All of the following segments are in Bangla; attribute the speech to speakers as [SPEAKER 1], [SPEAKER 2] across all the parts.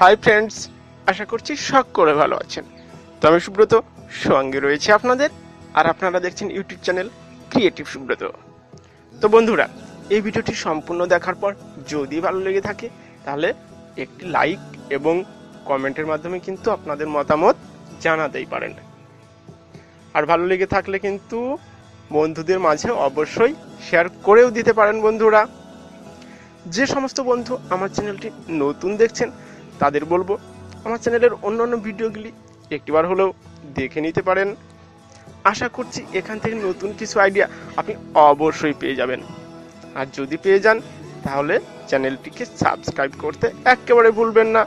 [SPEAKER 1] হাই ফ্রেন্ডস, আশা করছি সকলে ভালো আছেন। তো আমি সুব্রত, সঙ্গে রয়েছে আপনাদের, আর আপনারা দেখছেন ইউটিউব চ্যানেল ক্রিয়েটিভ সুব্রত। তো বন্ধুরা, এই ভিডিওটি সম্পূর্ণ দেখার পর যদি ভালো লেগে থাকে তাহলে একটি লাইক এবং কমেন্টের মাধ্যমে কিন্তু আপনাদের মতামত জানাতেই পারেন। আর ভালো লেগে থাকলে কিন্তু বন্ধুদের মাঝে অবশ্যই শেয়ার করেও দিতে পারেন। বন্ধুরা, যে সমস্ত বন্ধু আমার চ্যানেলটি নতুন দেখছেন তাদের বলবো আমার চ্যানেলের অন্যান্য ভিডিওগুলি একটিবার হলেও দেখে নিতে পারেন। আশা করছি এখান থেকে নতুন কিছু আইডিয়া আপনি অবশ্যই পেয়ে যাবেন। আর যদি পেয়ে যান তাহলে চ্যানেলটিকে সাবস্ক্রাইব করতে একেবারে ভুলবেন না।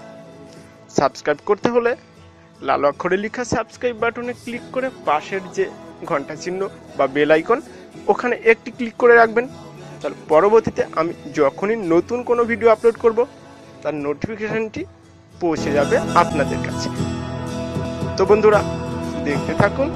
[SPEAKER 1] সাবস্ক্রাইব করতে হলে লাল অক্ষরে লেখা সাবস্ক্রাইব বাটনে ক্লিক করে পাশের যে ঘন্টা চিহ্ন বা বেল আইকন ওখানে একটি ক্লিক করে রাখবেন। তাহলে পরবর্তীতে আমি যখনই নতুন কোনো ভিডিও আপলোড করব তার নোটিফিকেশনটি পৌঁছে যাবে আপনাদের কাছে। তো বন্ধুরা, দেখতে থাকুন